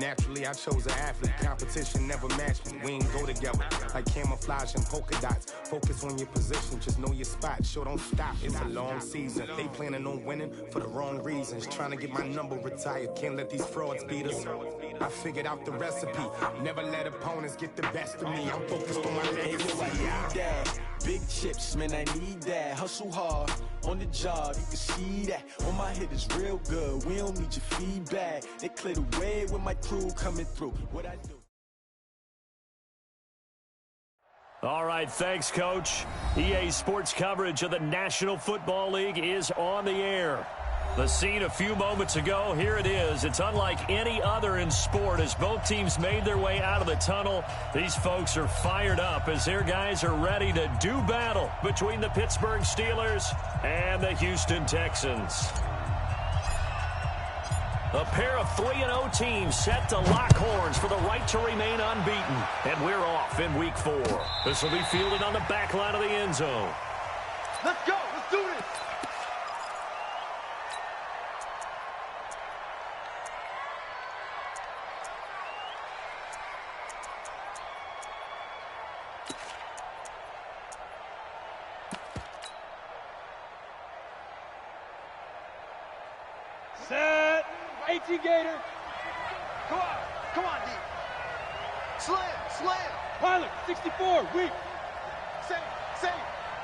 Naturally, I chose an athlete. Competition never matched me. We ain't go together like camouflage and polka dots. Focus on your position, just know your spot. Sure, don't stop. It's a long season. They planning on winning for the wrong reasons. Trying to get my number retired. Can't let these frauds beat us. I figured out the recipe. Never let opponents get the best of me. I'm focused on my legacy. Big chips, man, I need that. Hustle hard on the job, you can see that. On my hit is real good. We don't need your feedback. They clear the way with my crew coming through. What I do. All right, thanks, Coach. EA Sports coverage of the National Football League is on the air. The scene a few moments ago, here it is. It's unlike any other in sport as both teams made their way out of the tunnel. These folks are fired up as their guys are ready to do battle between the Pittsburgh Steelers and the Houston Texans. A pair of 3-0 teams set to lock horns for the right to remain unbeaten. And we're off in Week 4. This will be fielded on the back line of the end zone. Let's go. Let's do this. Set. 18 Gator. Come on, D. Slam. Pilot, 64, weak. Save.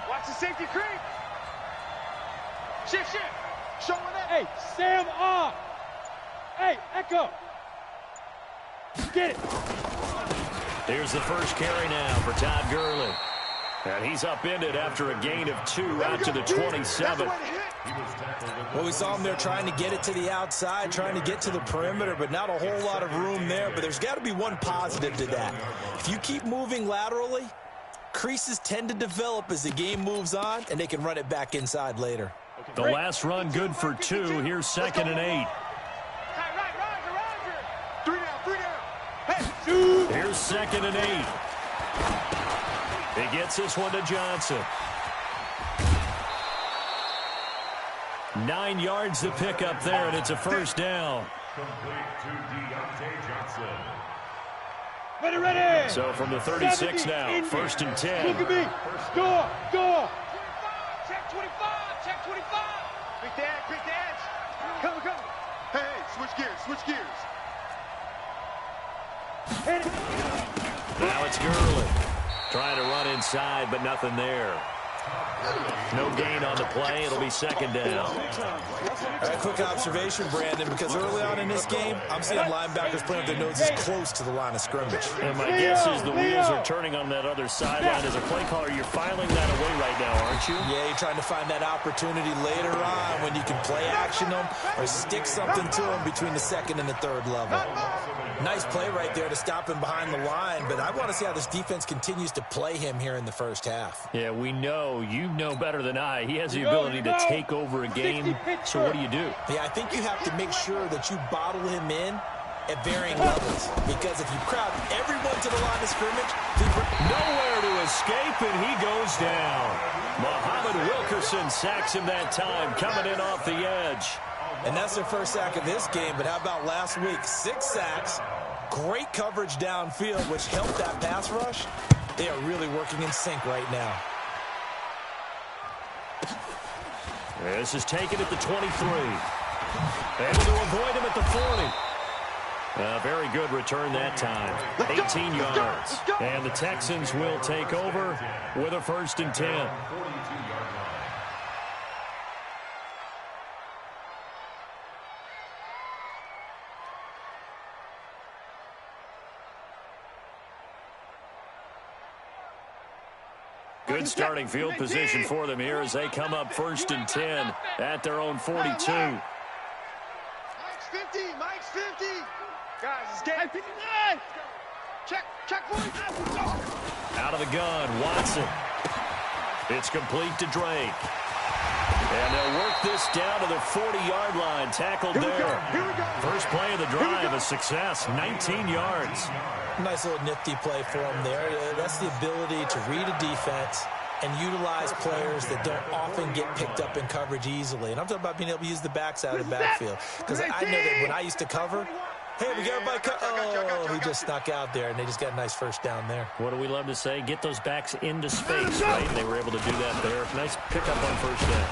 Watch the safety creep. Shift. Showing it. Hey, Sam off. Hey, Echo. Get it. Here's the first carry now for Todd Gurley. And he's upended after a gain of 2 out to the 27. Well, we saw him there trying to get it to the outside, trying to get to the perimeter, but not a whole lot of room there. But there's got to be one positive to that. If you keep moving laterally, creases tend to develop as the game moves on, and they can run it back inside later. The last run good for 2. Here's 2nd and 8. Roger. 3 down. Hey, Shoot. Here's 2nd and 8. He gets this one to Johnson. 9 yards to pick up there, and it's a first down. Ready. So from the 36 now, 1st and 10. Look at me. Go. Check 25. Big dash. Come. Hey, switch gears. Hit it. Now it's Gurley. Trying to run inside, but nothing there. No gain on the play. It'll be 2nd down. All right, quick observation, Brandon, because early on in this game, I'm seeing linebackers playing with their noses close to the line of scrimmage. And my guess is the wheels are turning on that other sideline. As a play caller, you're filing that away right now, aren't you? Yeah, you're trying to find that opportunity later on when you can play action them or stick something to them between the 2nd and the 3rd level. Nice play right there to stop him behind the line, but I want to see how this defense continues to play him here in the first half. Yeah, we know. You know better than I. He has the ability to take over a game. So what do you do? Yeah, I think you have to make sure that you bottle him in at varying levels, because if you crowd everyone to the line of scrimmage, nowhere to escape, and he goes down. Muhammad Wilkerson sacks him that time, coming in off the edge. And that's their first sack of this game, but how about last week? 6 sacks, great coverage downfield, which helped that pass rush. They are really working in sync right now. This is taken at the 23. Able to avoid him at the 40. Very good return that time. 18 yards. And the Texans will take over with a 1st and 10. Good starting field position for them here as they come up 1st and 10 at their own 42. Mike's 50. Guys, it's game 59. Check 49. Out of the gun, Watson. It's complete to Drake. And they'll work this down to the 40-yard line. Tackled there. Here we go. First play of the drive, a success, 19 yards. Nice little nifty play for him there. That's the ability to read a defense and utilize players that don't often get picked up in coverage easily. And I'm talking about being able to use the backside of the backfield. Because I know that when I used to cover, Hey, we got everybody cut. Oh, he just snuck out there, and they just got a nice first down there. What do we love to say? Get those backs into space, right? They were able to do that there. Nice pickup on first down.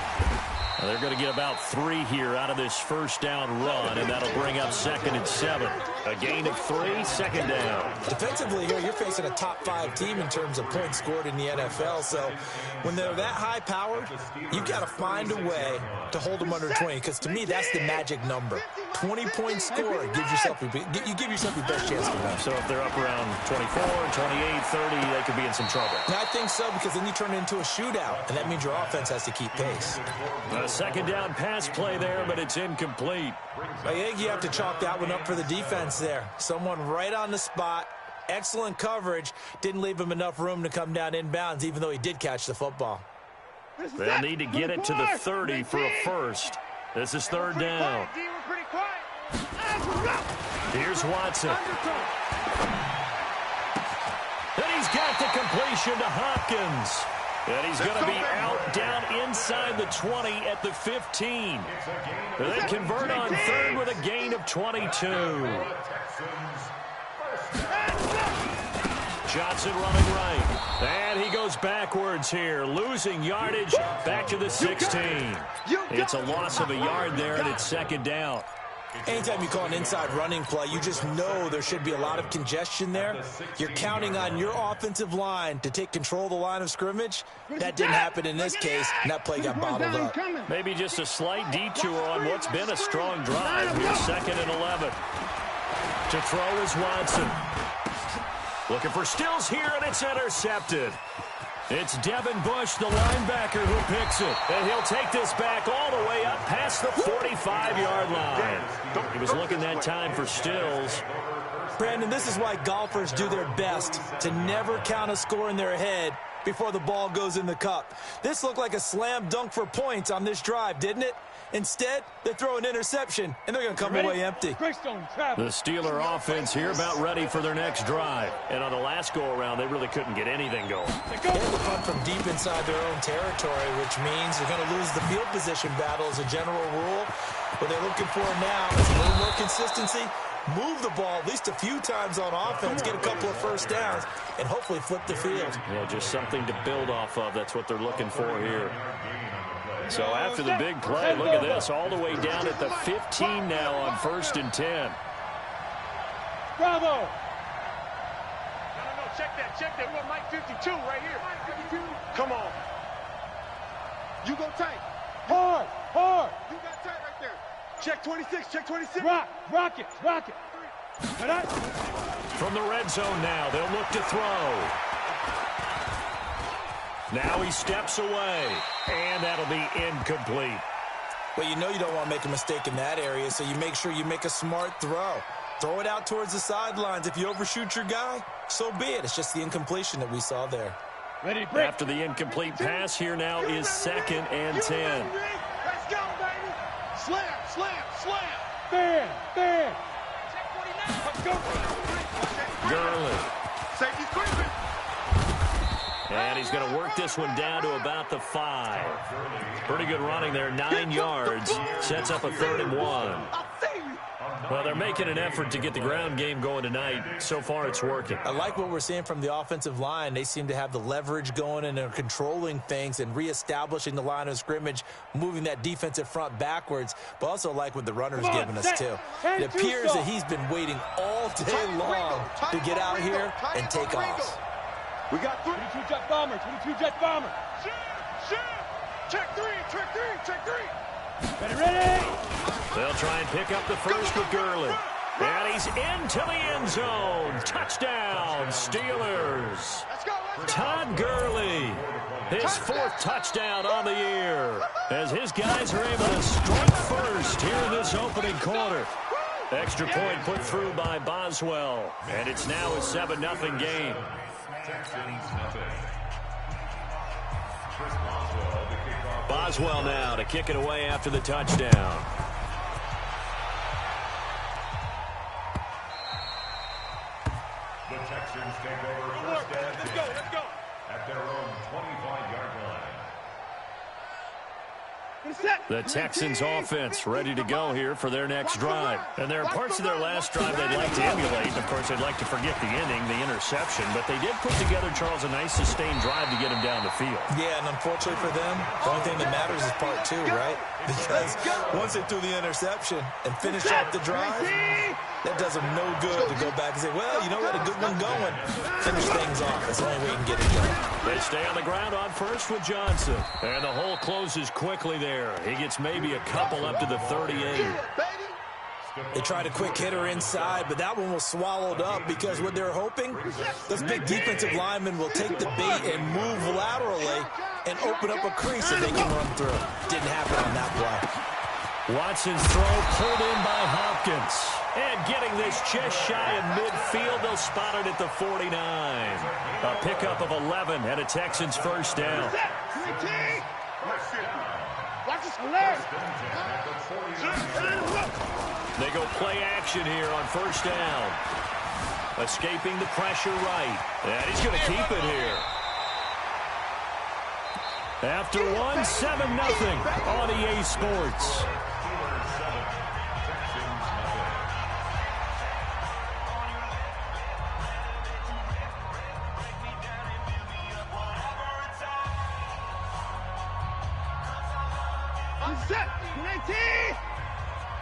Now they're going to get about 3 here out of this first down run, and that'll bring up 2nd and 7. A gain of 3, 2nd down. Defensively here, you're facing a top 5 team in terms of points scored in the NFL. So when they're that high powered, you've got to find a way to hold them under 20, because to me, that's the magic number. 20-point score gives yourself you give yourself your best chance to win. So if they're up around 24, 28, 30, they could be in some trouble. And I think so, because then you turn it into a shootout, and that means your offense has to keep pace. A 2nd down pass play there, but it's incomplete. I think you have to chalk that one up for the defense there. Someone right on the spot, excellent coverage, didn't leave him enough room to come down inbounds, even though he did catch the football. They'll need to get it to the 30 for a first. This is 3rd down. Here's Watson. And he's got the completion to Hopkins. And he's going to be out down inside the 20 at the 15. They convert on 3rd with a gain of 22. Johnson running right. And he goes backwards here, losing yardage back to the 16. It's a loss of a yard there, and it's 2nd down. Anytime you call an inside running play, you just know there should be a lot of congestion there. You're counting on your offensive line to take control of the line of scrimmage. That didn't happen in this case, and that play got bottled up. Maybe just a slight detour on what's been a strong drive. Here's 2nd and 11. To throw is Watson. Looking for Stills here, and it's intercepted. It's Devin Bush, the linebacker, who picks it. And he'll take this back all the way up past the 45-yard line. He was looking that time for Stills. Brandon, this is why golfers do their best to never count a score in their head before the ball goes in the cup. This looked like a slam dunk for points on this drive, didn't it? Instead, they throw an interception, and they're going to come away empty. The Steeler offense here about ready for their next drive. And on the last go-around, they really couldn't get anything going. They had to punt from deep inside their own territory, which means they're going to lose the field position battle as a general rule. What they're looking for now is a little more consistency, move the ball at least a few times on offense, get a couple of first downs, and hopefully flip the field. Yeah, just something to build off of. That's what they're looking for here. So after the big play, look at this, all the way down at the 15 now on 1st and 10. Bravo! No, check that. We got Mike 52 right here. Mike 52. Come on. You go tight. Hard! You got tight right there. Check 26, check 26. Rock it! From the red zone now, they'll look to throw. Now he steps away, and that'll be incomplete. Well, you know you don't want to make a mistake in that area, so you make sure you make a smart throw. Throw it out towards the sidelines. If you overshoot your guy, so be it. It's just the incompletion that we saw there. Ready, break. After the incomplete pass, here now is 2nd and 10. Let's go, baby. Slam. Bam! Check 49. Let's go. Gurley. Safety's creeping. And he's going to work this one down to about the 5. Pretty good running there, 9 yards. Sets up a 3rd and 1. Well, they're making an effort to get the ground game going tonight. So far, it's working. I like what we're seeing from the offensive line. They seem to have the leverage going, and they're controlling things and reestablishing the line of scrimmage, moving that defensive front backwards. But also like what the runner's giving us, too. It appears that he's been waiting all day long to get out here and take off. We got 3. 22 jet bomber. Check 3. Ready! They'll try and pick up the first with Gurley. And he's into the end zone. Touchdown, Steelers. Let's go. Todd Gurley, his 4th touchdown on the year, as his guys are able to strike first here in this opening quarter. Extra point put through by Boswell, and it's now a 7-0 game. Boswell now to kick it away after the touchdown. The Texans take over first down. Let's go. At their own 25-yard line. The Texans offense ready to go here for their next drive. And there are parts of their last drive they'd like to emulate. Of course, they'd like to forget the ending, the interception. But they did put together, Charles, a nice sustained drive to get him down the field. Yeah, and unfortunately for them, the only thing that matters is part two, right? Because once they threw the interception and finished off the drive, that does them no good to go back and say, well, you know what, a good one going. Finish things off. That's the only way you can get it done. They stay on the ground on first with Johnson. And the hole closes quickly there. He gets maybe a couple up to the 38. They tried a quick hitter inside, but that one was swallowed up because what they're hoping, those big defensive linemen will take the bait and move laterally and open up a crease that they can run through. Didn't happen on that play. Watson's throw pulled in by Hopkins. And getting this just shy of midfield, they'll spot it at the 49. A pickup of 11 and a Texans first down. They go play action here on first down. Escaping the pressure right. And he's going to keep it here. After 7-0 on EA Sports.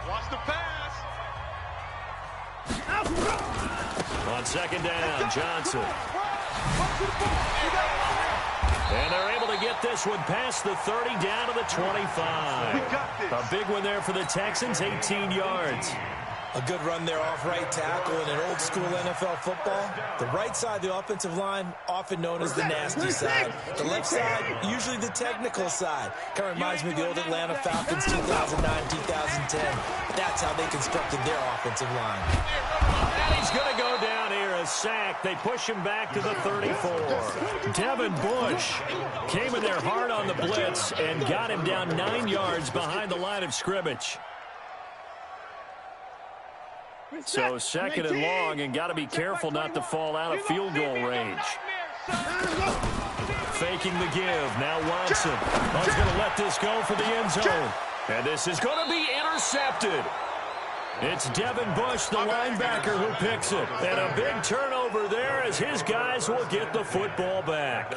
Watch the pass. On second down, Johnson. And they're able to get this one past the 30 down to the 25. A big one there for the Texans, 18 yards. A good run there off right tackle in an old-school NFL football. The right side of the offensive line, often known as the nasty side. The left side, usually the technical side. Kind of reminds me of the old Atlanta Falcons 2009, 2010. That's how they constructed their offensive line. And he's going to go down here, a sack. They push him back to the 34. Devin Bush came in there hard on the blitz and got him down 9 yards behind the line of scrimmage. So second and long, and got to be careful not to fall out of field goal range. Faking the give. Now Watson. He's going to let this go for the end zone. And this is going to be intercepted. It's Devin Bush, the linebacker, who picks it. And a big turnover there as his guys will get the football back.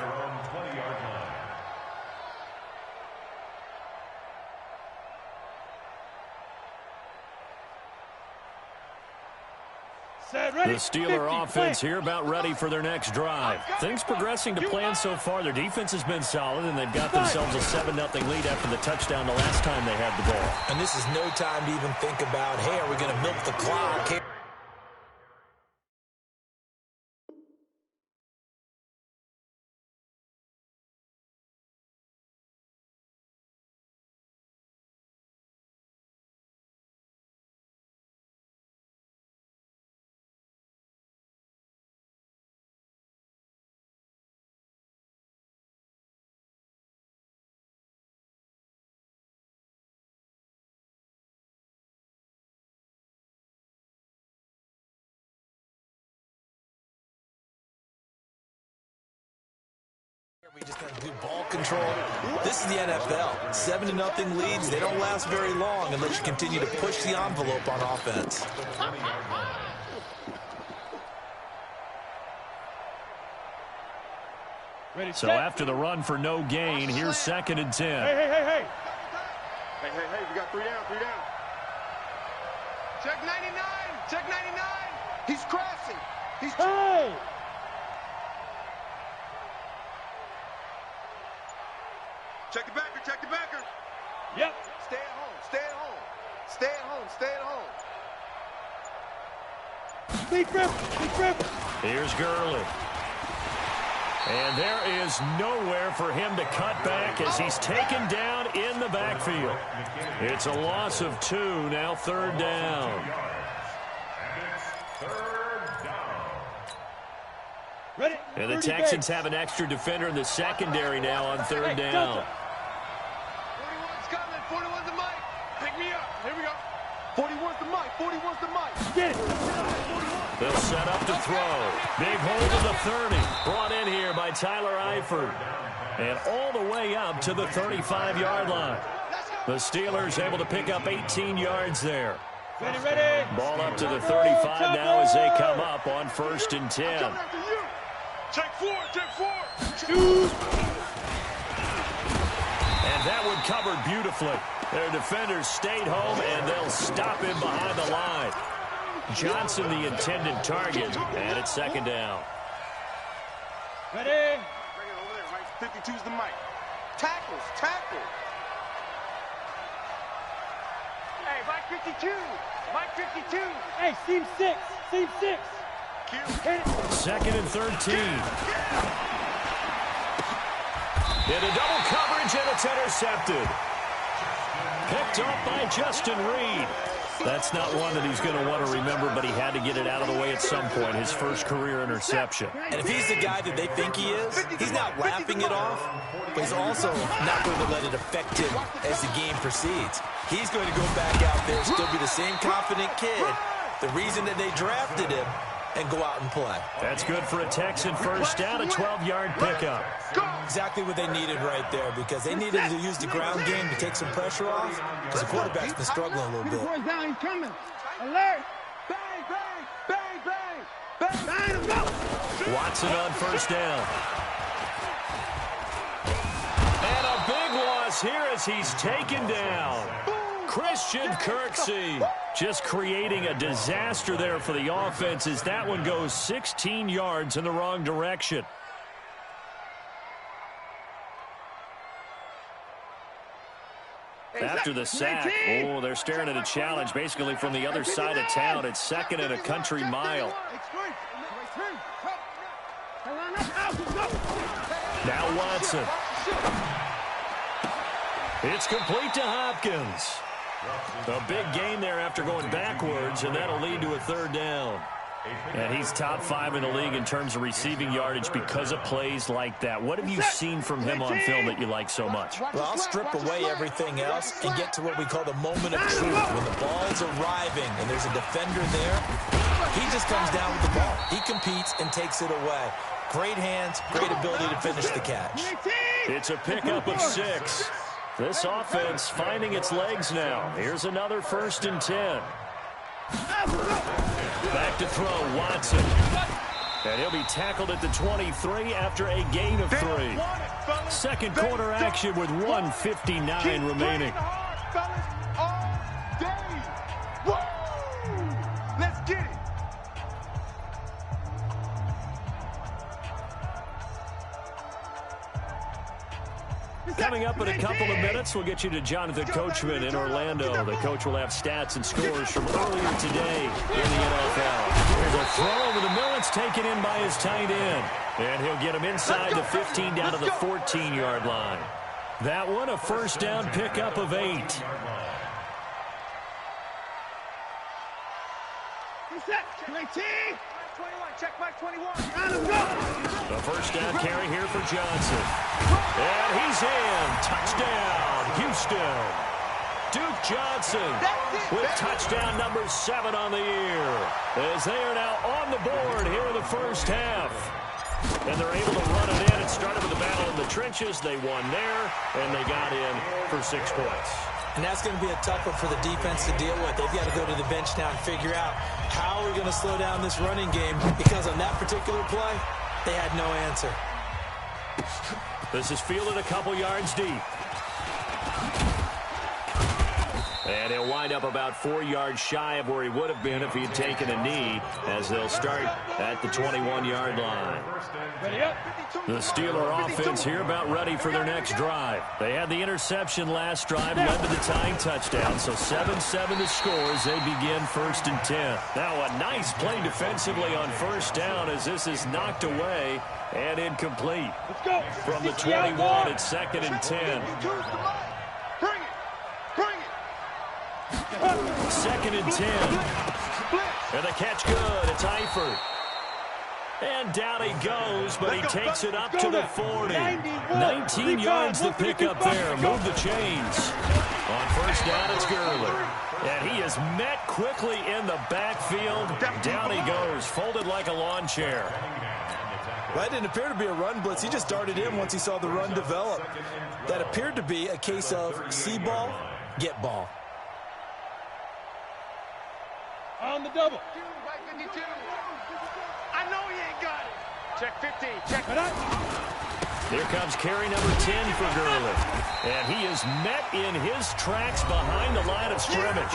The Steeler offense here about ready for their next drive. Things progressing to plan so far. Their defense has been solid, and they've got themselves a 7-0 lead after the touchdown the last time they had the ball. And this is no time to even think about, hey, are we going to milk the clock? Hey, we just got good ball control. This is the NFL. 7-0 leads. They don't last very long unless you continue to push the envelope on offense. So after the run for no gain, here's 2nd and 10. Hey, we got 3 down, 3 down. Check 99, check 99. He's crashing. He's Hey! Check the backer, check the backer. Yep. Stay at home, stay at home. Stay at home, stay at home. Deep grip, deep grip. Here's Gurley. And there is nowhere for him to cut back as he's taken down in the backfield. It's a loss of 2, now 3rd down. Ready? And the Texans have an extra defender in the secondary now on 3rd down. 41's coming, 41's the mic. Pick me up, here we go. 41's the mic, 41's the mic. Get it. They'll set up to throw. Big hold of the 30. Brought in here by Tyler Eifert. And all the way up to the 35-yard line. Let's go. The Steelers able to pick up 18 yards there. Ready. Ball up to the 35 now as they come up on 1st and 10. Take four. And that one covered beautifully. Their defenders stayed home, and they'll stop him behind the line. Johnson, the intended target, and it's 2nd down. Ready. Bring it over there, right? 52's the mic. Tackle. Hey, Mike 52. Mike 52. Hey, seam 6. Q. Hit it. 2nd and 13. Into double coverage, and it's intercepted. Picked off by Justin Reed. That's not one that he's going to want to remember, but he had to get it out of the way at some point, his first career interception. And if he's the guy that they think he is, he's not laughing it off, but he's also not going to let it affect him as the game proceeds. He's going to go back out there, still be the same confident kid, the reason that they drafted him, and go out and play. That's good for a Texan first down, a 12-yard pickup. Exactly what they needed right there, because they needed to use the ground game to take some pressure off, because the quarterback's been struggling a little bit. Down, he's coming. Alert. Bang. Watson on first down. And a big loss here as he's taken down. Christian Kirksey just creating a disaster there for the offense as that one goes 16 yards in the wrong direction. After the sack, they're staring at a challenge basically from the other side of town. It's 2nd and a country mile. Now Watson. It's complete to Hopkins. A big gain there after going backwards, and that'll lead to a 3rd down. And he's top 5 in the league in terms of receiving yardage because of plays like that. What have you seen from him on film that you like so much? Well, I'll strip away everything else and get to what we call the moment of truth. When the ball's arriving and there's a defender there, he just comes down with the ball. He competes and takes it away. Great hands, great ability to finish the catch. It's a pickup of 6. This offense finding its legs now. Here's another 1st and 10. Back to throw, Watson. And he'll be tackled at the 23 after a gain of 3. Second quarter action with 1:59 remaining. Let's get it. Coming up in a couple of minutes, we'll get you to Jonathan Coachman in Orlando. The coach will have stats and scores from earlier today in the NFL. There's a throw over the middle. It's taken in by his tight end. And he'll get him inside the 15 down to the 14-yard line. That one, a 1st down pickup of 8. Check Mike 21. The 1st down carry here for Johnson. And he's in. Touchdown, Houston. Duke Johnson with touchdown number 7 on the year. As they are now on the board here in the first half. And they're able to run it in. It started with a battle in the trenches. They won there, and they got in for 6 points. And that's going to be a tough one for the defense to deal with. They've got to go to the bench now and figure out how we're going to slow down this running game, because on that particular play, they had no answer. This is fielded a couple yards deep. And he'll wind up about 4 yards shy of where he would have been if he had taken a knee, as they'll start at the 21-yard line. The Steeler offense here about ready for their next drive. They had the interception last drive, led to the tying touchdown, so 7-7 the score as they begin 1st and 10. Now a nice play defensively on 1st down as this is knocked away and incomplete. From the 21, it's 2nd and 10. 2nd and 10. And the catch good. It's Eifert. And down he goes, but he takes it up to the 40. 19 yards the pickup there. Move the chains. On 1st down, it's Gurley. And he is met quickly in the backfield. Down he goes, folded like a lawn chair. Well, that didn't appear to be a run blitz. He just darted in once he saw the run develop. That appeared to be a case of see ball, get ball. On the double. Right 52. I know he ain't got it. Check 15. Check. Here comes carry number 10 for Gurley. And he is met in his tracks behind the line of scrimmage.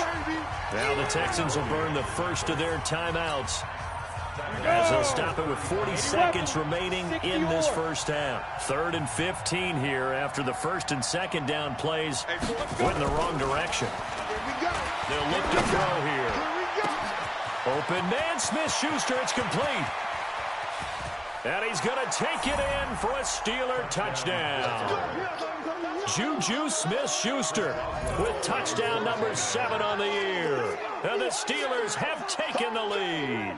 Now the Texans will burn the first of their timeouts, as they'll stop it with 40 seconds remaining in this first half. 3rd and 15 here after the first and second down plays went in the wrong direction. They'll look to throw here. Open man, Smith-Schuster, it's complete. And he's going to take it in for a Steeler touchdown. Juju Smith-Schuster with touchdown number 7 on the year. And the Steelers have taken the lead.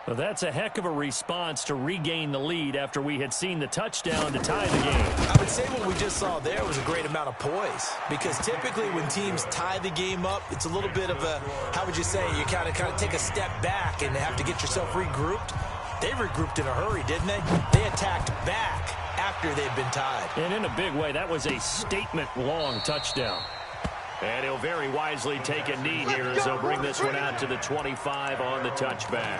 Well, that's a heck of a response to regain the lead after we had seen the touchdown to tie the game. I would say what we just saw there was a great amount of poise, because typically when teams tie the game up, it's a little bit of a, how would you say, you kind of take a step back and have to get yourself regrouped. They regrouped in a hurry, didn't they? They attacked back after they'd been tied. And in a big way, that was a statement-long touchdown. And he'll very wisely take a knee here as they'll bring this one out to the 25 on the touchback.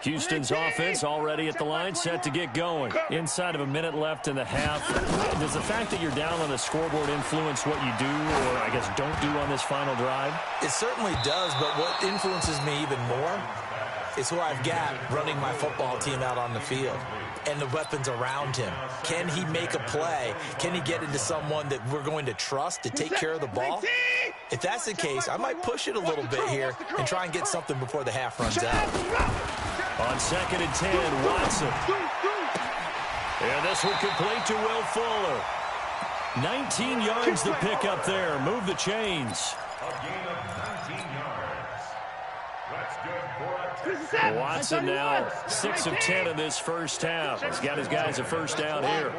Houston's offense already at the line, set to get going. Inside of a minute left in the half. Does the fact that you're down on the scoreboard influence what you do, or I guess don't do on this final drive? It certainly does, but what influences me even more is who I've got running my football team out on the field and the weapons around him. Can he make a play? Can he get into someone that we're going to trust to take care of the ball? If that's the case, I might push it a little bit here and try and get something before the half runs out. On 2nd and 10, Watson. And this one complete to Will Fuller. 19 yards to pick up there. Move the chains. A gain of 19 yards. That's good for a Watson now 6 of 10 in this first half. He's got his guys a first down here.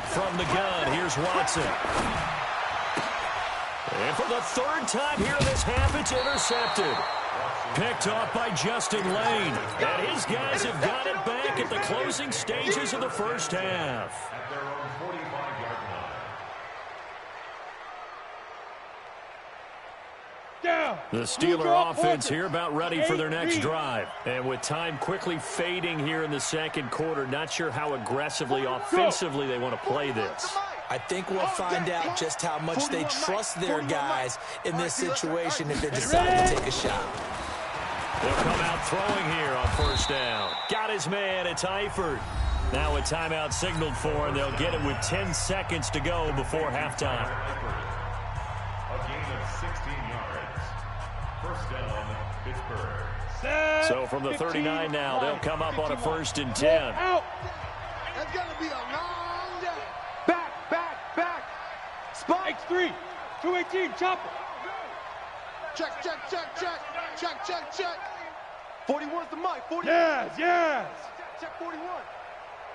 From the gun, here's Watson. And for the 3rd time here in this half, it's intercepted. Picked off by Justin Lane. And his guys have got it back at the closing stages of the first half. at their own 45-yard line. The Steeler offense here about ready for their next drive. And with time quickly fading here in the second quarter, not sure how aggressively, offensively they want to play this. I think we'll find out just how much they trust their guys in this situation if they decide to take a shot. They'll come out throwing here on first down. Got his man, it's Eifert. Now a timeout signaled for, and they'll get it with 10 seconds to go before halftime. A gain of 16 yards. First down, Pittsburgh. So from the 39 now, they'll come up on a 1st and 10. Out. That's going to be a long day. Back. Spike. X3. 218. Chopper. Check. 41's the mic. 41. Yes. Check 41.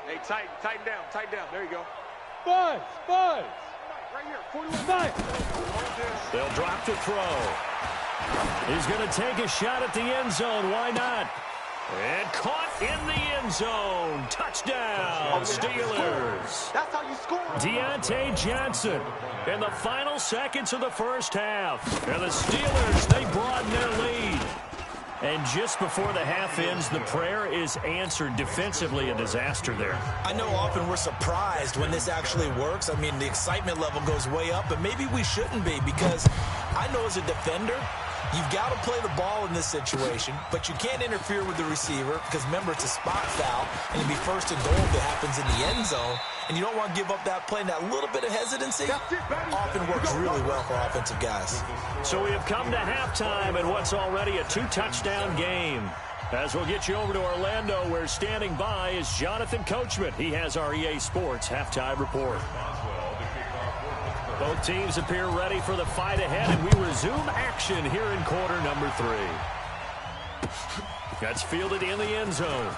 Hey, tighten down. There you go. Buzz. Right here. 41. Five. They'll drop to throw. He's going to take a shot at the end zone. Why not? And caught in the end zone. Touchdown, Steelers. That's how you score. Deontay Johnson in the final seconds of the first half. And the Steelers, they broaden their lead. And just before the half ends, the prayer is answered. Defensively, a disaster there. I know often we're surprised when this actually works. I mean, the excitement level goes way up, but maybe we shouldn't be, because I know as a defender, you've got to play the ball in this situation, but you can't interfere with the receiver because, remember, it's a spot foul, and it'd be 1st and goal if it happens in the end zone, and you don't want to give up that play. And that little bit of hesitancy often works really well for offensive guys. So we have come to halftime in what's already a 2-touchdown game. As we'll get you over to Orlando, where standing by is Jonathan Coachman. He has our EA Sports halftime report. Both teams appear ready for the fight ahead, and we resume action here in quarter number 3. That's fielded in the end zone.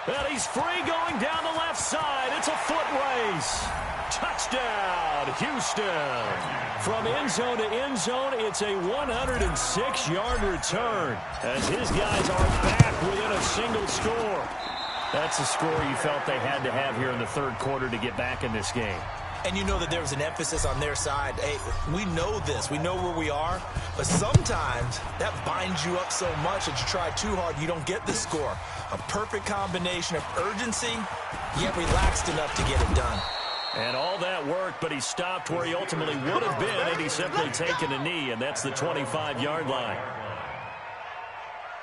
And he's free going down the left side. It's a foot race. Touchdown, Houston. From end zone to end zone, it's a 106-yard return as his guys are back within a single score. That's the score you felt they had to have here in the third quarter to get back in this game. And you know that there was an emphasis on their side. Hey, we know this. We know where we are. But sometimes that binds you up so much that you try too hard, you don't get the score. A perfect combination of urgency, yet relaxed enough to get it done. And all that work, but he stopped where he ultimately would have been had he simply taken a knee, and that's the 25-yard line.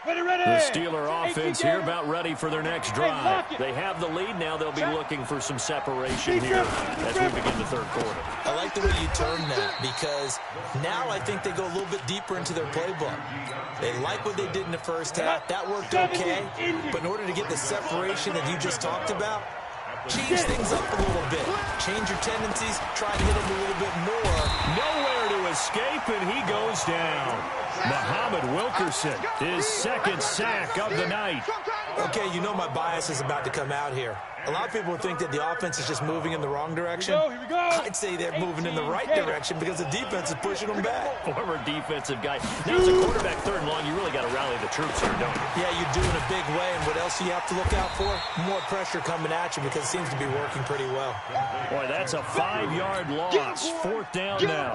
The Steeler offense here about ready for their next drive. They have the lead now. They'll be looking for some separation here as we begin the third quarter. I like the way you term that because now I think they go a little bit deeper into their playbook. They like what they did in the first half. That worked okay. But in order to get the separation that you just talked about, change things up a little bit. Change your tendencies. Try to hit them a little bit more. Nowhere to escape, and he goes down. Muhammad Wilkerson, his second sack of the night. Okay, you know my bias is about to come out here. A lot of people think that the offense is just moving in the wrong direction. Here we go. I'd say they're moving in the right direction because the defense is pushing them back. Former defensive guy. Now, as a quarterback third and long, you really got to rally the troops here, don't you? Yeah, you do in a big way. And what else do you have to look out for? More pressure coming at you because it seems to be working pretty well. Boy, that's a 5-yard loss. Fourth down now.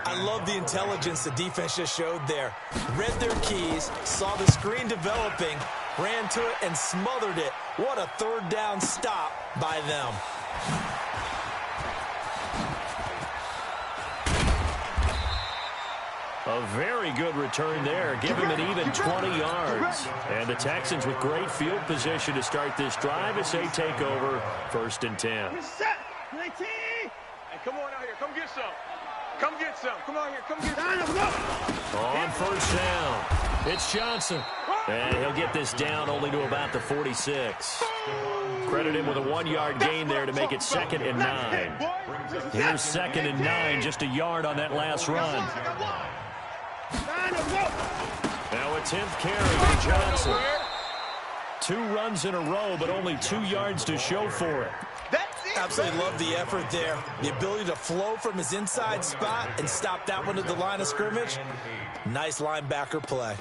I love the intelligence the defense just showed there. Read their keys, saw the screen developing, ran to it and smothered it. What a third down stop by them. A very good return there. Give him an even 20 yards. And the Texans with great field position to start this drive as they take over 1st and 10. Hey, come on out here. Come get some. Come get some. Come on here. Come get some. On first down, it's Johnson. And he'll get this down only to about the 46. Credit him with a 1-yard gain there to make it 2nd and 9. Here's 2nd and 9, just a yard on that last run. Now a 10th carry for Johnson. 2 runs in a row, but only 2 yards to show for it. Absolutely love the effort there. The ability to flow from his inside spot and stop that one at the line of scrimmage. Nice linebacker play.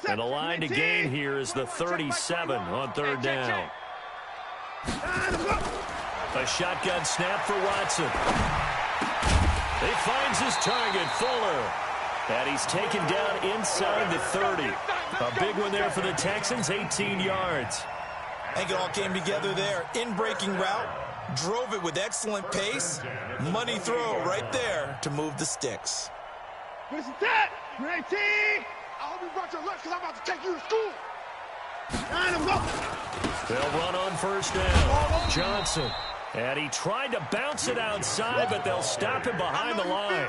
And the line to gain here is the 37 on 3rd down. A shotgun snap for Watson. He finds his target, Fuller. And he's taken down inside the 30. A big one there for the Texans, 18 yards. I think it all came together there. In-breaking route, drove it with excellent pace. Money throw right there to move the sticks. This is that. 19. I hope you brought your lunch because I'm about to take you to school. They'll run on first down. Johnson. And he tried to bounce it outside, but they'll stop him behind the line.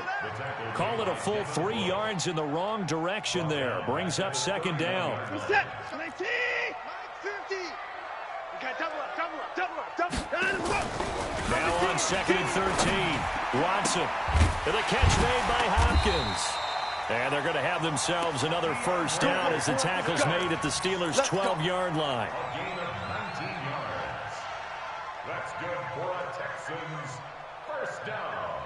Call it a full 3 yards in the wrong direction there. Brings up 2nd down. Now on 2nd and 13. Watson. And the catch made by Hopkins. And they're going to have themselves another first down as the tackle's made at the Steelers' 12-yard line. That's good for a Texans first down.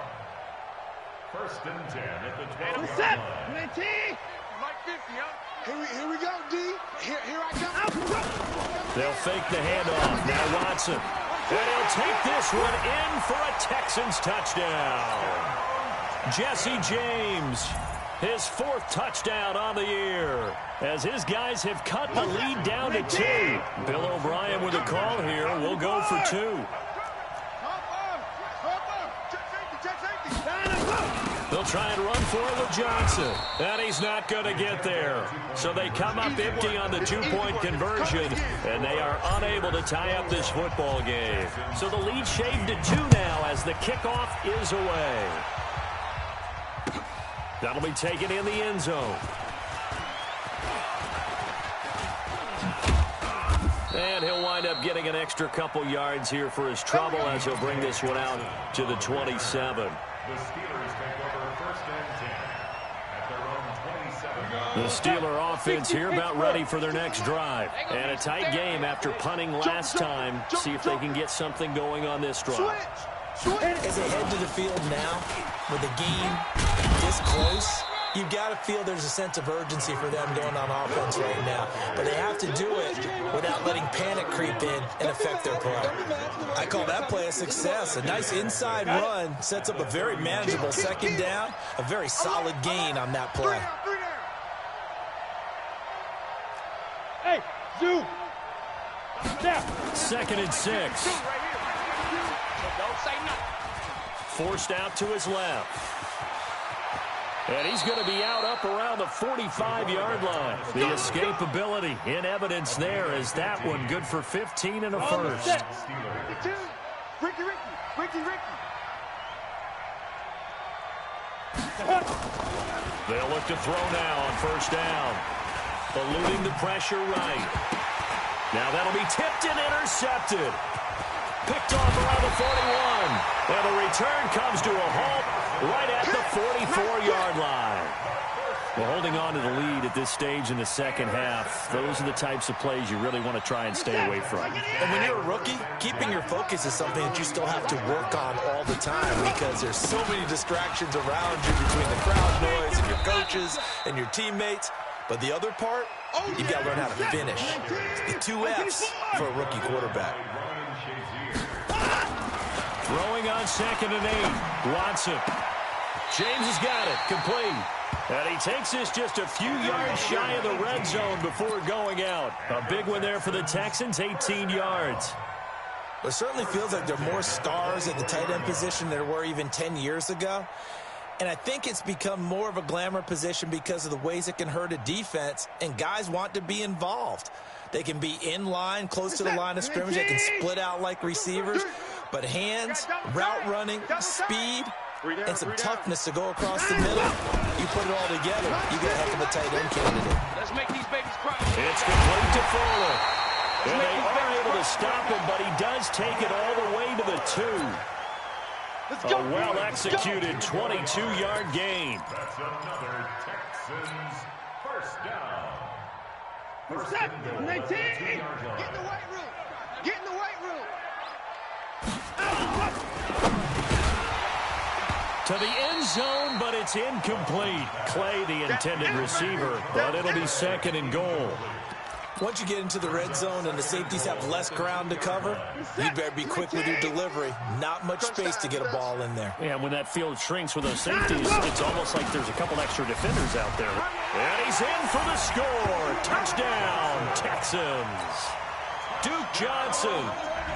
1st and 10 at the 12-yard line. Mike 50, huh? Here we go, D. Here I come. They'll fake the handoff. Now Watson. And he'll take this one in for a Texans touchdown. Jesse James. His 4th touchdown on the year as his guys have cut the lead down to 2. Bill O'Brien with a call here. We'll go for 2. They'll try and run for it with Johnson. And he's not going to get there. So they come up empty on the 2-point conversion, and they are unable to tie up this football game. So the lead shaved to 2 now as the kickoff is away. That'll be taken in the end zone. And he'll wind up getting an extra couple yards here for his trouble as he'll bring this one out to the 27. The Steelers take over 1st and 10 at their own 27. The Steeler offense here about ready for their next drive. And a tight game after punting last time. See if they can get something going on this drive. As they head to the field now, with the game this close, you've got to feel there's a sense of urgency for them going on offense right now. But they have to do it without letting panic creep in and affect their play. I call that play a success. A nice inside run sets up a very manageable 2nd down, a very solid gain on that play. Hey, Zoo. Step. 2nd and 6. Forced out to his left. And he's going to be out up around the 45-yard line. The escapability in evidence there as that one good for 15 and a first. Ricky. They'll look to throw now on 1st down. Eluding the pressure right. Now that'll be tipped and intercepted. Picked off around the 41. And the return comes to a halt right at the 44-yard line. Well, holding on to the lead at this stage in the 2nd half, those are the types of plays you really want to try and stay away from. And when you're a rookie, keeping your focus is something that you still have to work on all the time because there's so many distractions around you between the crowd noise and your coaches and your teammates. But the other part, you've got to learn how to finish. The 2 F's for a rookie quarterback. Throwing on 2nd and 8. Watson. James has got it. Complete. And he takes this just a few yards shy of the red zone before going out. A big one there for the Texans, 18 yards. It certainly feels like there are more stars at the tight end position than there were even 10 years ago. And I think it's become more of a glamour position because of the ways it can hurt a defense, and guys want to be involved. They can be in line, close to the line of scrimmage. They can split out like receivers. But hands, route running, speed, and some toughness to go across the middle. You put it all together, you got a heck of a tight end candidate. Let's make these babies cry. It's complete to Fuller. And they are able to stop him, but he does take it all the way to the 2. A well-executed 22-yard gain. That's another Texans 1st down. First and 19. Get in the weight room. Get in the weight room. To the end zone, but it's incomplete. Clay, the intended receiver, but it'll be 2nd and goal. Once you get into the red zone and the safeties have less ground to cover, you better be quick with your delivery. Not much space to get a ball in there. Yeah, when that field shrinks with those safeties, it's almost like there's a couple extra defenders out there. And he's in for the score. Touchdown, Texans. Duke Johnson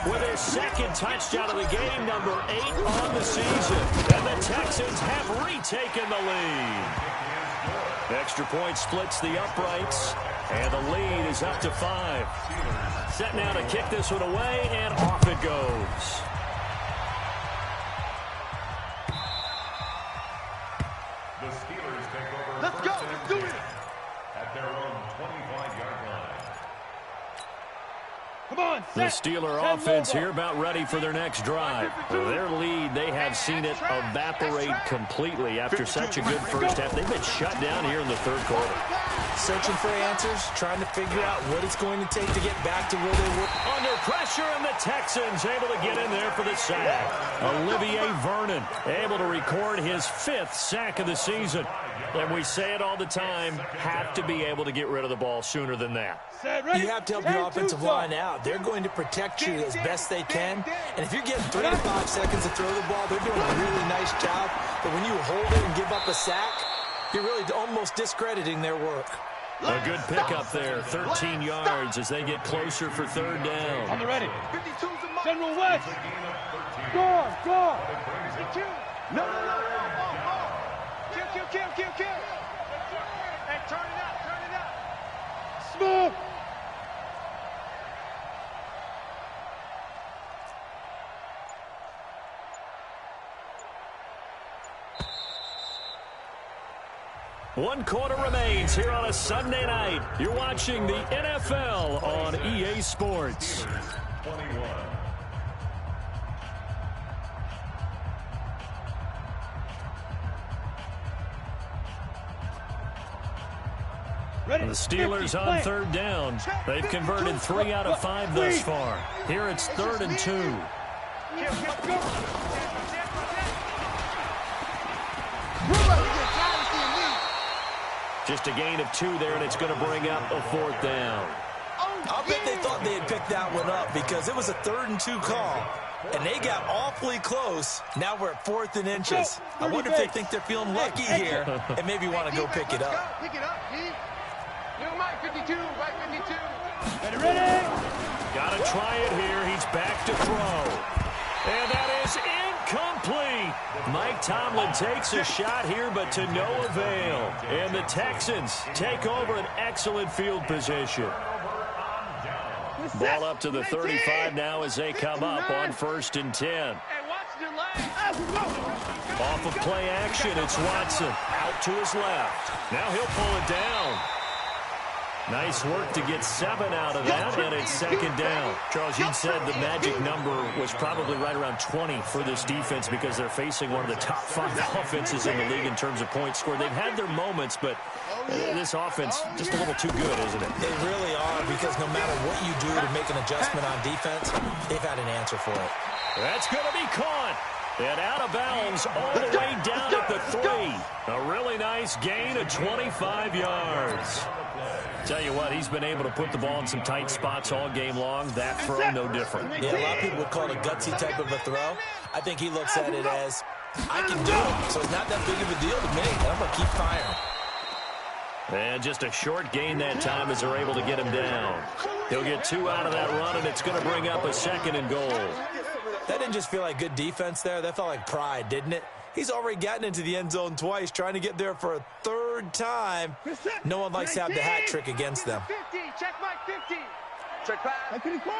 with his 2nd touchdown of the game, number 8 on the season. And the Texans have retaken the lead. Extra point splits the uprights. And the lead is up to 5. Set now to kick this one away, and off it goes. The Steelers take over. Let's go. Let's do it. At their own 25-yard line. Come on, The set. Steeler offense here about ready for their next drive. Their lead, they have seen it evaporate completely after such a good first half. They've been shut down here in the 3rd quarter. Searching for answers, trying to figure out what it's going to take to get back to where they were. Under pressure, and the Texans able to get in there for the sack. Olivier Vernon able to record his 5th sack of the season. And we say it all the time, have to be able to get rid of the ball sooner than that. You have to help your offensive line out. They're going to protect you as best they can. And if you're getting 3 to 5 seconds to throw the ball, they're doing a really nice job. But when you hold it and give up a sack, you're really almost discrediting their work. A good pickup there, 13 yards as they get closer for 3rd down. On the ready. 52's a mark. General West. Score. No. Kill. Hey, turn it up. Smooth. 1 quarter remains here on a Sunday night. You're watching the NFL on EA Sports. 21. The Steelers on 3rd down. They've converted 3 out of 5 thus far. Here it's 3rd and 2. Just a gain of 2 there, and it's going to bring up a 4th down. I'll bet they thought they had picked that one up because it was a 3rd and 2 call, and they got awfully close. Now we're at 4th and inches. I wonder if they think they're feeling lucky here and maybe want to go pick it up. Pick it up, Pete. New Mike 52, Mike 52. Ready? Got to try it here. He's back to throw. And that is incomplete. Mike Tomlin takes a shot here, but to no avail. And the Texans take over an excellent field position. Ball up to the 35 now as they come up on 1st and 10. Hey, watch your legs. Off of play action, it's Watson. Out to his left. Now he'll pull it down. Nice work to get 7 out of that, and it's 2nd down. Charles, you said the magic number was probably right around 20 for this defense because they're facing one of the top 5 offenses in the league in terms of points scored. They've had their moments, but this offense just a little too good, isn't it? They really are, because no matter what you do to make an adjustment on defense, they've had an answer for it. That's going to be caught. And out of bounds all the way down at the 3. A really nice gain of 25 yards. Tell you what, he's been able to put the ball in some tight spots all game long. That throw, no different. Yeah, a lot of people would call it a gutsy type of a throw. I think he looks at it as, I can do it, so it's not that big of a deal to me. I'm going to keep firing. And just a short gain that time as they're able to get him down. He'll get 2 out of that run, and it's going to bring up a 2nd and goal. That didn't just feel like good defense there. That felt like pride, didn't it? He's already gotten into the end zone twice, trying to get there for a 3rd time. No one likes to have the hat trick against them. 50, check Mike 50. Check pass. 54.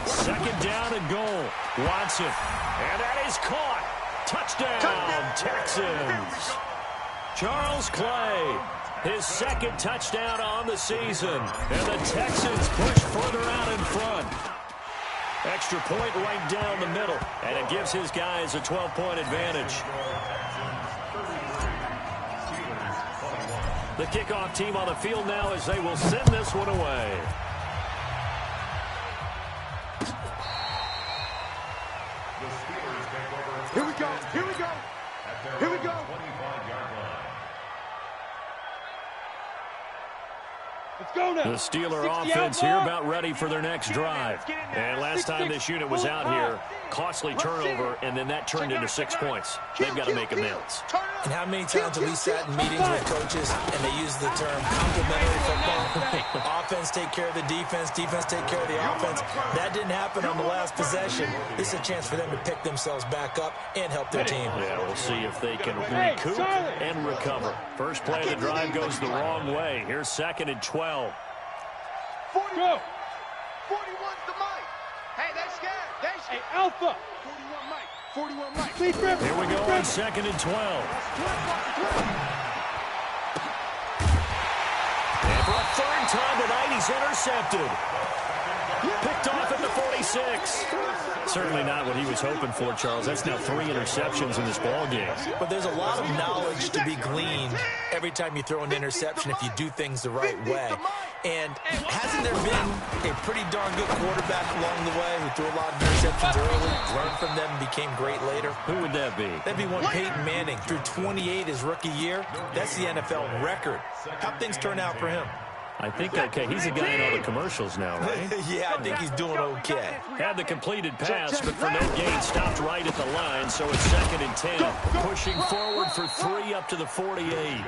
2nd down and goal. Watson. And that is caught. Touchdown, Texans. Charles Clay, his 2nd touchdown on the season. And the Texans push further out in front. Extra point right down the middle, and it gives his guys a 12-point advantage. The kickoff team on the field now as they will send this one away. Here we go. Here we go. Here we go. Let's go now. The Steeler offense here about ready for their next drive. And last time this unit was out here, costly turnover, and then that turned into 6 points. They've got to make amends. And how many times have we sat in meetings with coaches and they use the term complementary football? Offense take care of the defense, defense take care of the offense. That didn't happen on the last possession. This is a chance for them to pick themselves back up and help their team. Yeah, we'll see if they can recoup and recover. First play of the drive goes the wrong way. Here's 2nd and 12. 41's the Mike. Hey, they're scared. They're scared. Hey, Alpha. 41 Mike. 41 Mike. Here we go on 2nd and 12. And for a 3rd time tonight, he's intercepted. Picked off at the 46. Certainly not what he was hoping for, Charles. That's now 3 interceptions in this ball game. But there's a lot of knowledge to be gleaned every time you throw an interception if you do things the right way. And hasn't there been a pretty darn good quarterback along the way who threw a lot of interceptions early, learned from them, and became great later? Who would that be? That'd be one Peyton Manning. Through 28 his rookie year. That's the NFL record. How'd things turn out for him? I think, okay, he's a guy in all the commercials now, right? Yeah, I think he's doing okay. Had the completed pass, but for no gain, stopped right at the line, so it's 2nd and 10. Pushing forward for 3 up to the 48.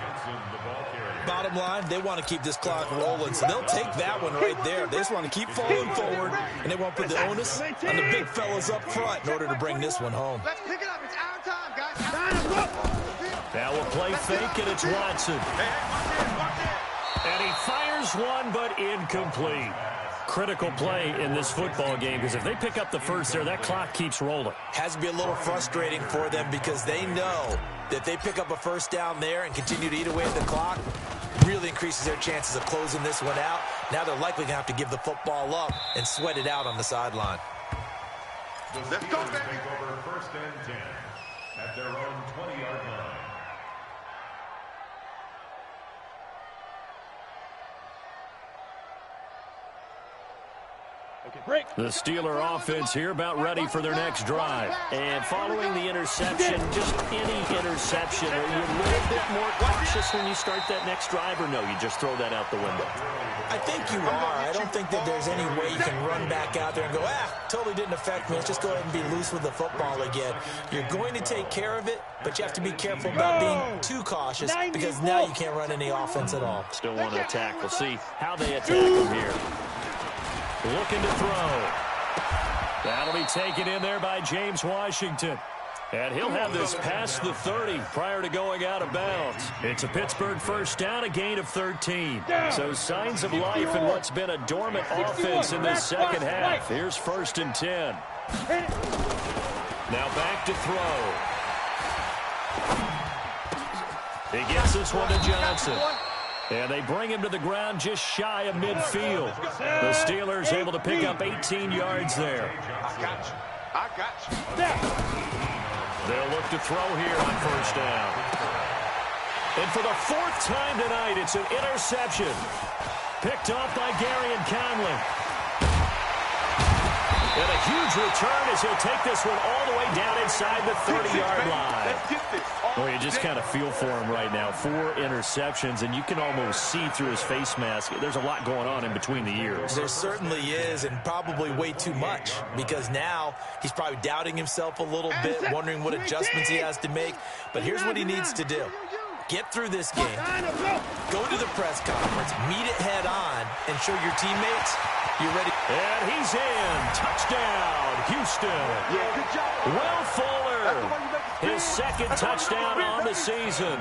Bottom line, they want to keep this clock rolling, so they'll take that one right there. They just want to keep falling forward, and they want to put the onus on the big fellas up front in order to bring this one home. Let's pick it up. It's our time, guys. Now we'll play fake, and it's Watson. And he fires one, but incomplete. Critical play in this football game, because if they pick up the first there, that clock keeps rolling. Has to be a little frustrating for them because they know If they pick up a first down there and continue to eat away at the clock, really increases their chances of closing this one out. Now they're likely going to have to give the football up and sweat it out on the sideline. Let's go, baby. Over first and 10 at their own 20-yard line. The Steeler offense here about ready for their next drive. And following the interception, just any interception, are you a little bit more cautious when you start that next drive, or no, you just throw that out the window? I think you are. I don't think that there's any way you can run back out there and go, totally didn't affect me. Let's just go ahead and be loose with the football again. You're going to take care of it, but you have to be careful about being too cautious because now you can't run any offense at all. Still want to attack. We'll see how they attack them here. Looking to throw. That'll be taken in there by James Washington. And he'll have this past the 30 prior to going out of bounds. It's a Pittsburgh first down, a gain of 13. So signs of life in what's been a dormant offense in this second half. Here's first and 10. Now back to throw. He gets this one to Johnson. And they bring him to the ground just shy of midfield. The Steelers able to pick up 18 yards there. I got you. They'll look to throw here on first down. And for the fourth time tonight, it's an interception. Picked off by Gary and Conley. And a huge return as he'll take this one all the way down inside the 30-yard line. Well, you just kind of feel for him right now. 4 interceptions, and you can almost see through his face mask. There's a lot going on in between the ears. There certainly is, and probably way too much, because now he's probably doubting himself a little bit, wondering what adjustments he has to make. But here's what he needs to do. Get through this game, go to the press conference, meet it head on, and show your teammates you're ready. And he's in. Touchdown, Houston. Yeah, good job. Will Fuller, his second touchdown on the season.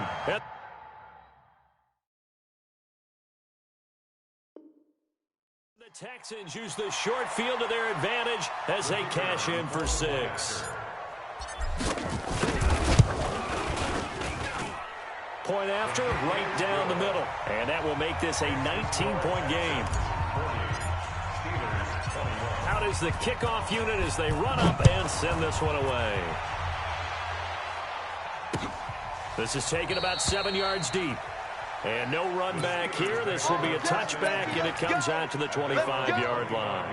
The Texans use the short field to their advantage as they cash in for 6. Point after, right down the middle. And that will make this a 19-point game. Out is the kickoff unit as they run up and send this one away. This is taken about 7 yards deep. And no run back here. This will be a touchback, and it comes out to the 25-yard line.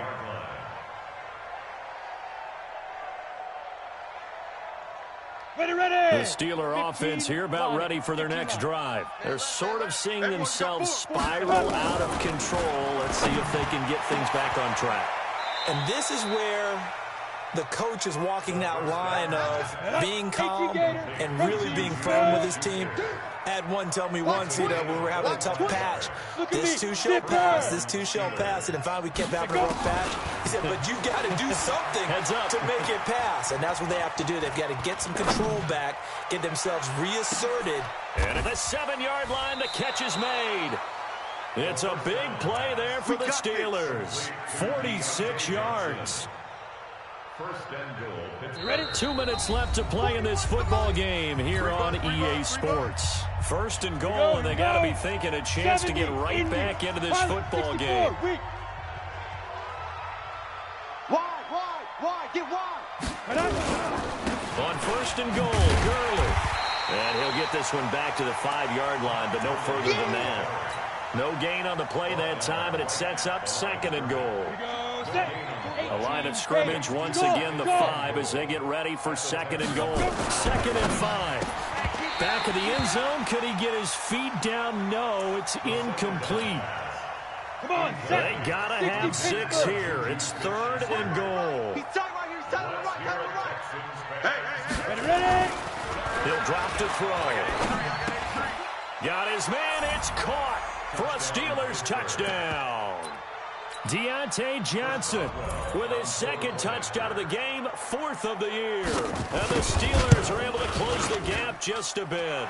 Ready. The Steeler offense here about ready for their next drive. They're sort of seeing themselves spiral out of control. Let's see if they can get things back on track. And this is where the coach is walking that line of being calm and really being firm with his team. I had one tell me once, when we were having a tough patch, this too shall pass, this too shall pass. And finally we kept having a rough patch. He said, but you got to do something to make it pass. And that's what they have to do. They've got to get some control back, get themselves reasserted. And at the 7-yard line, the catch is made. It's a big play there for the Steelers. 46 yards. First and goal. Ready? 2 minutes left to play in this football game here on EA Sports. First and goal, and they got to be thinking a chance to get right back into this football game. Wide, get wide. On first and goal, Gurley. And he'll get this one back to the 5-yard line, but no further than that. No gain on the play that time, and it sets up second and goal. A line of scrimmage once again, the 5, as they get ready for second and goal. Second and 5. Back of the end zone. Could he get his feet down? No, it's incomplete. Come on, they got to have 6 here. It's third and goal. He's tight right here. He's tight right. Hey. Ready. He'll drop to throw. Got his man. It's caught for a Steelers touchdown. Deontay Johnson with his second touchdown of the game, 4th of the year. And the Steelers are able to close the gap just a bit.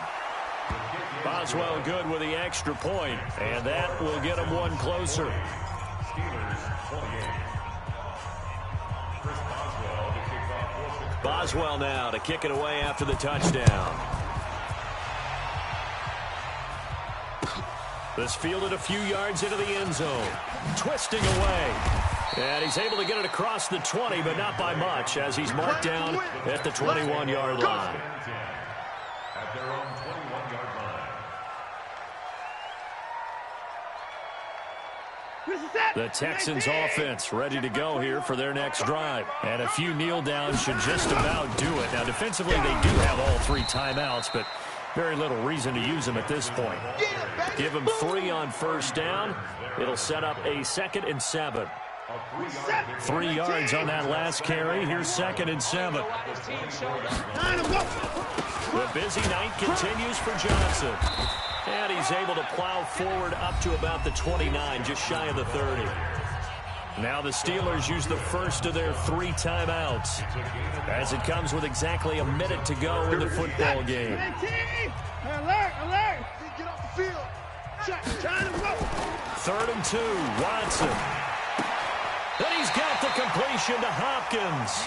Boswell good with the extra point, and that will get them one closer. Boswell now to kick it away after the touchdown. This fielded a few yards into the end zone. Twisting away. And he's able to get it across the 20, but not by much, as he's marked down at the 21-yard line. At their own 21-yard line. The Texans offense ready to go here for their next drive. And a few kneel downs should just about do it. Now, defensively, they do have all 3 timeouts, but very little reason to use them at this point. Give them 3 on first down. It'll set up a 2nd and 7. 3 yards on that last carry. Here's 2nd and 7. The busy night continues for Johnson. And he's able to plow forward up to about the 29, just shy of the 30. Now the Steelers use the first of their 3 timeouts, as it comes with exactly a minute to go in the football game. Alert, alert! Get off the field. Trying to go. 3rd and 2, Watson. And he's got the completion to Hopkins.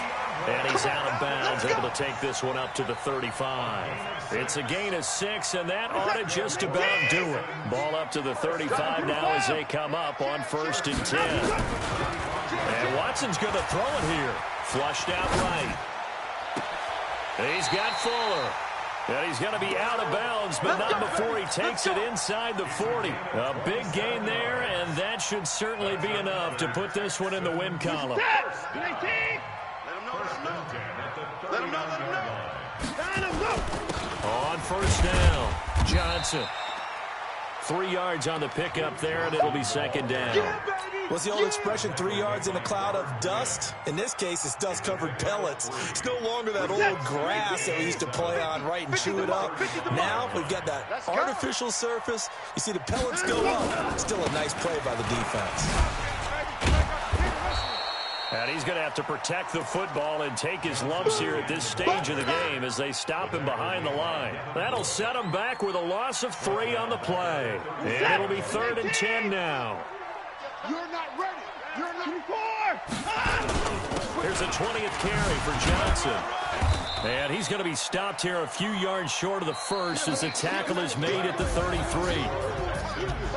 And he's out of bounds, able to take this one up to the 35. It's a gain of 6, and that ought to just about do it. Ball up to the 35 now as they come up on 1st and 10. And Watson's going to throw it here. Flushed out right. He's got Fuller. And he's going to be out of bounds, but not before he takes it inside the 40. A big gain there, and that should certainly be enough to put this one in the win column. Let him know. On 1st down, Johnson. 3 yards on the pickup there, and it'll be 2nd down. What's the old expression, 3 yards in a cloud of dust? In this case, it's dust-covered pellets. It's no longer that old grass that we used to play on, right, and chew it up. Now we've got that artificial surface. You see the pellets go up. Still a nice play by the defense. And he's going to have to protect the football and take his lumps here at this stage of the game as they stop him behind the line. That'll set him back with a loss of 3 on the play. And it'll be 3rd and 10 now. You're not ready. You're not 4. Here's a 20th carry for Johnson. And he's going to be stopped here a few yards short of the first as the tackle is made at the 33.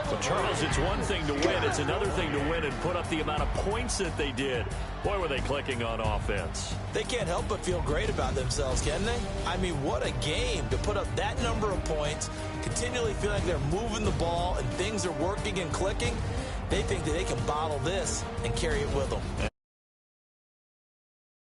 But, Charles, it's one thing to win. It's another thing to win and put up the amount of points that they did. Boy, were they clicking on offense. They can't help but feel great about themselves, can they? I mean, what a game to put up that number of points, continually feel like they're moving the ball and things are working and clicking. They think that they can bottle this and carry it with them.